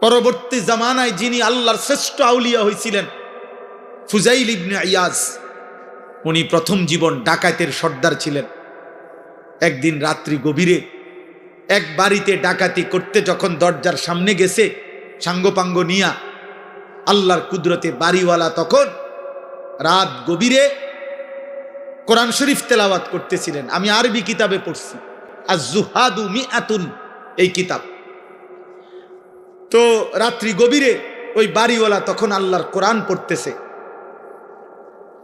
পরবর্তী জামানায় যিনি আল্লাহর শ্রেষ্ঠ আউলিয়া হয়েছিলেন ফুজাইল ইবনে ইয়াজ, উনি প্রথম জীবন ডাকাতের সর্দার ছিলেন। একদিন রাত্রি গভীরে এক বাড়িতে ডাকাতি করতে যখন দরজার সামনে গেছে সাঙ্গপাঙ্গ নিয়া, আল্লাহর কুদরতে বাড়িওয়ালা তখন রাত গভীরে কোরআন শরীফ তেলাওয়াত করতেছিলেন। আমি আরবি কিতাবে পড়ছি, আজ-জুহাদু মিআতুন এই কিতাব। তো রাত্রি গভীরে ওই বাড়িওয়ালা তখন আল্লাহর কোরআন পড়তেছে,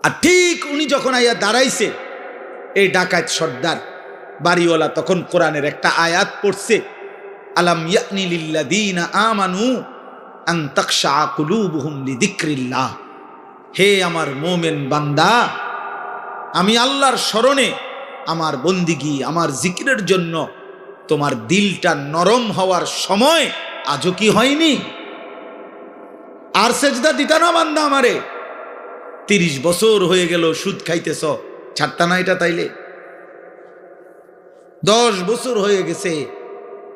আর ঠিক উনি যখন আইয়া দাঁড়াইছে, এই ডাকাত সর্দার বাড়িওয়ালা তখন কোরআনের একটা আয়াত পড়ছে, আলাম ইয়ানি লিল্লাযীনা আমানু আন তাখশা কুলুবুহুম লিযিকরিল্লাহ। হে আমার মোমেন বান্দা, আমি আল্লাহর স্মরণে, আমার বন্দিগি, আমার জিকিরের জন্য তোমার দিলটা নরম হওয়ার সময় আজও কি হয়নি? আর সেজদা দিতা না বান্দা আমারে? 30 বছর হয়ে গেল সুদ খাইতেছ, ছাড়তা না এটা? তাইলে 10 বছর হয়ে গেছে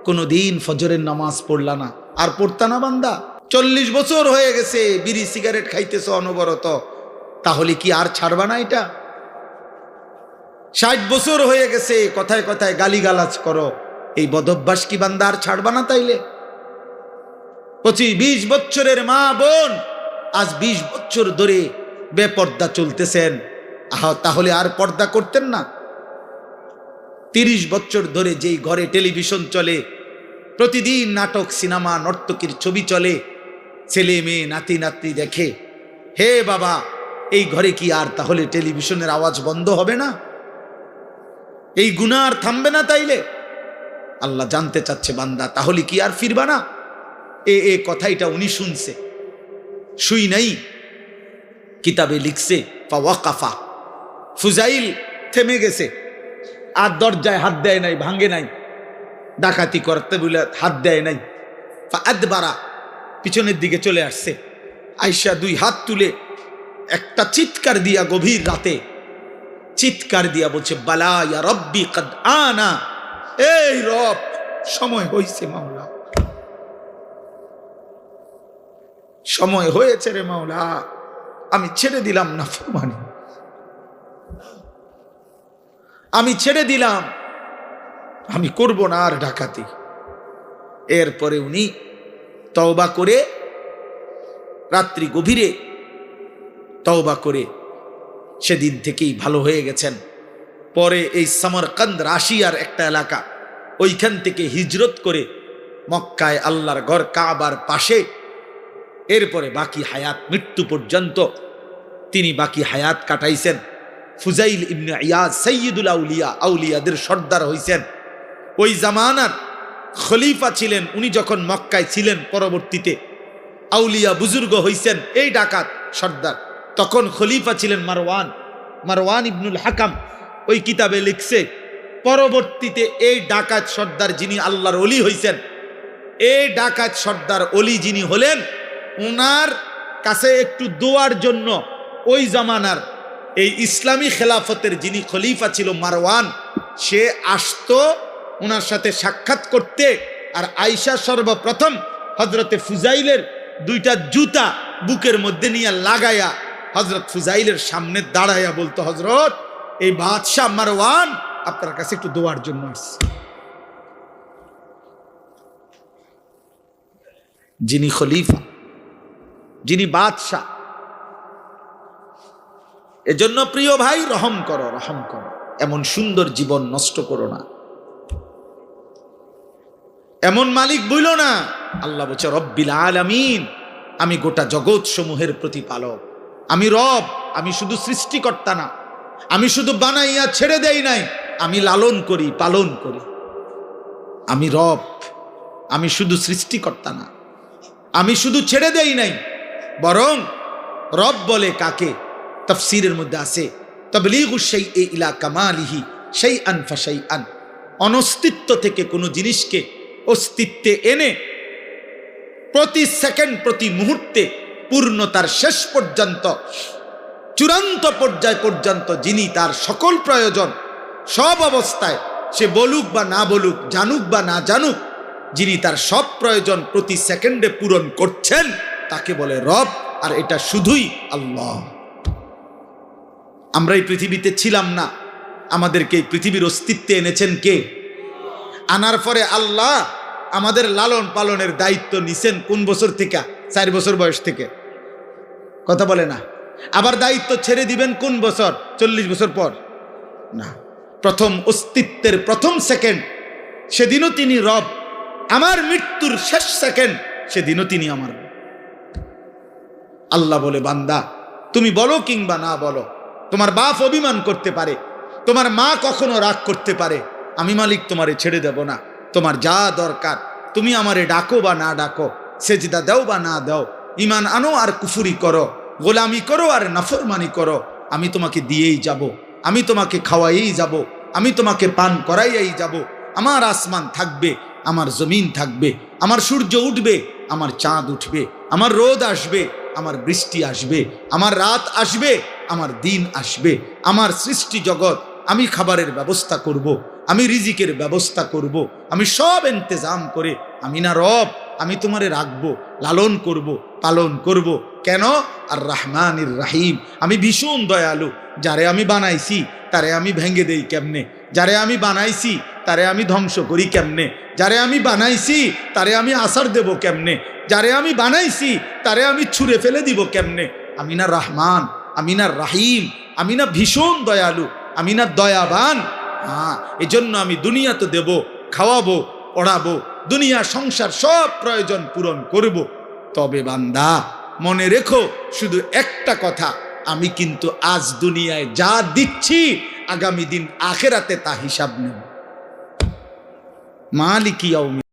কোনদিন ফজরের নামাজ পড়লা না, আর পড়তা না বান্দা? 40 বছর হয়ে গেছে বিড়ি সিগারেট খাইতেছ অনবরত, তাহলে কি আর ছাড়বা না এটা? 60 বছর হয়ে গেছে কথায় কথায় গালিগালাজ করো, এই বদভ্যাস কি বান্দা আর ছাড়বা না? তাইলে 25-20 বছরের মা বোন আজ 20 বছর ধরে বেপর্দা চলতেছেন, তাহলে আর পর্দা করতেন না? 30 বছর ধরে যেই ঘরে টেলিভিশন চলে, প্রতিদিন নাটক, সিনেমা, নর্তকীর ছবি চলে, ছেলে মেয়ে নাতি নাতনি দেখে, হে বাবা, এই ঘরে কি আর তাহলে টেলিভিশনের আওয়াজ বন্ধ হবে না? এই গুনাহ আর থামবে না? তাইলে আল্লাহ জানতে চাচ্ছে, বান্দা তাহলে কি আর ফিরবা না? এ কথাইটা উনি শুনছে, শুই নাই কিতাবে লিখছে, ফাওয়াকাফা, ফুজাইল থেমে গেছে, আর দরজায় হাত দেয় নাই, ভাঙ্গে নাই, ডাকাতি করতে বলে হাত দেয় নাই। ফাআদবারা, পিছনের দিকে চলে আসছে, আয়েশা 2 হাত তুলে একটা চিৎকার দিয়া, গভীর রাতে চিৎকার দিয়া বলছে, বালা ইয়া রব্বি কদ আনা, এই রব সময় হয়েছে মাওলা, সময় হয়েছে রে মাওলা, আমি ছেড়ে দিলাম নাফরমানি, আমি ছেড়ে দিলাম, আমি করব না আর ডাকাতি। এরপরে উনি তওবা করে, রাত্রি গভীরে তওবা করে সেদিন থেকেই ভালো হয়ে গেছেন। পরে এই সমরকন্দ, রাশিয়ার একটা এলাকা, ওইখান থেকে হিজরত করে মক্কায় আল্লাহর ঘর কাবার পাশে, এরপরে বাকি হায়াত, মৃত্যু পর্যন্ত তিনি বাকি হায়াত কাটাইছেন। ফুজাইল ইবনে ইয়াজ সাইয়্যিদুল আউলিয়া, আউলিয়াদের সর্দার হইছেন। ওই জামানার খলিফা ছিলেন উনি, যখন মক্কায় ছিলেন, পরবর্তীতে আউলিয়া বুজুর্গ হইছেন এই ডাকাত সর্দার। তখন খলিফা ছিলেন মারওয়ান ইবনুল হাকাম। ওই কিতাবে লিখছে, পরবর্তীতে এই ডাকাত সর্দার যিনি আল্লাহর ওলি হইছেন, এই ডাকাত সর্দার ওলি যিনি হলেন, ওনার কাছে একটু দোয়ার জন্য ওই জামানার এই ইসলামী খেলাফতের যিনি খলিফা ছিল মারওয়ান, সে আসতো ওনার সাথে সাক্ষাৎ করতে। আর আয়েশা সর্বপ্রথম হজরতে ফুজাইলের 2টা জুতা বুকের মধ্যে নিয়ে লাগাইয়া হজরত ফুজাইলের সামনে দাঁড়াইয়া বলতো, হজরত, এই বাদশাহ মারওয়ান আপনার কাছে একটু দোয়ার জন্য আসছে। যিনি খলিফা, যিনি বাদশাহ। এজন্য প্রিয় ভাই, রহম করো, রহম করো, এমন সুন্দর জীবন নষ্ট করো না, এমন মালিক বইল না। আল্লাহ বলছে, রব্বিল আলামিন, আমি গোটা জগৎ সমূহের প্রতিপালক, আমি রব, আমি শুধু সৃষ্টিকর্তা না, আমি শুধু বানাইয়া ছেড়ে দেই নাই, আমি লালন করি, পালন করি, আমি রব, আমি শুধু সৃষ্টিকর্তা না, আমি শুধু ছেড়ে দেই নাই, বরং রব বলে কাকে? তাফসীরের মধ্যে আছে, তাবলীগুশ শাইই ইলা কামালিহি শাইআন ফাশাইআন, অনস্তিত্ব থেকে কোনো জিনিসকে অস্তিত্বে এনে প্রতি সেকেন্ড, প্রতি মুহূর্তে পূর্ণতার শেষ পর্যন্ত, চূড়ান্ত পর্যায় পর্যন্ত যিনি তার সকল প্রয়োজন সব অবস্থায়, সে বলুক বা না বলুক, জানুক বা না জানুক, যিনি তার সব প্রয়োজন প্রতি সেকেন্ডে পূরণ করছেন তাকে বলে রব, আর এটা শুধুই আল্লাহ। আমরা এই পৃথিবীতে ছিলাম না, আমাদেরকে এই পৃথিবীর অস্তিত্বে এনেছেন কে? আনার পরে আল্লাহ আমাদের লালন পালনের দায়িত্ব নিছেন কোন বছর থেকে? 4 বছর বয়স থেকে। কথা বলে না। আবার দায়িত্ব ছেড়ে দিবেন কোন বছর? 40 বছর পর না, প্রথম অস্তিত্বের প্রথম সেকেন্ড সেদিনও তিনি রব। আমার মৃত্যুর শেষ সেকেন্ড সেদিনও তিনি আমার রব। আল্লাহ বলে, বান্দা তুমি বলো কিংবা না বলো, তোমার বাপ অভিমান করতে পারে, তোমার মা কখনো রাগ করতে পারে, আমি মালিক তোমারে ছেড়ে দেব না। তোমার যা দরকার তুমি আমারে ডাকো বা না ডাকো, সেজদা দাও বা না দাও, ঈমান আনো আর কুফরি করো, গোলামি করো আর নাফরমানি করো, আমি তোমাকে দিয়েই যাব, আমি তোমাকে খাওয়াইই যাব, আমি তোমাকে পান করাইয়াই যাব। আমার আসমান থাকবে, আমার জমিন থাকবে, আমার সূর্য উঠবে, আমার চাঁদ উঠবে, আমার রোদ আসবে, আমার বৃষ্টি আসবে, আমার রাত আসবে, আমার দিন আসবে, আমার সৃষ্টি জগৎ আমি খাবারের ব্যবস্থা করব, আমি রিজিকের ব্যবস্থা করব, আমি সব ইন্তজাম করে আমি না রব, আমি তোমারে রাখবো, লালন করব, পালন করব। কেন? আর রহমানির রাহিম, আমি ভীষণ দয়ালু। যারে আমি বানাইছি তারে আমি ভেঙে দেই কেমনে? যারে আমি বানাইছি তারে আমি ধ্বংস করি কেমনে? যারে আমি বানাইছি তারে আমি আসার দেব কেমনে? যারে আমি বানাইছি তারে আমি ছুঁড়ে ফেলে দিব কেমনে? আমি না রহমান, আমি না রাহিম, আমি না ভীষণ দয়ালু, আমি না দয়াবান? হ্যাঁ, এজন্য আমি দুনিয়া তো দেব, খাওয়াবো, পড়াবো, দুনিয়া সংসার সব প্রয়োজন পূরণ করব। তবে বান্দা মনে রেখো শুধু একটা কথা, আমি কিন্তু আজ দুনিয়ায় যা দিচ্ছি আগামী দিন আখেরাতে তা হিসাব নেব। মালিক ইয়াউমিদ্দিন।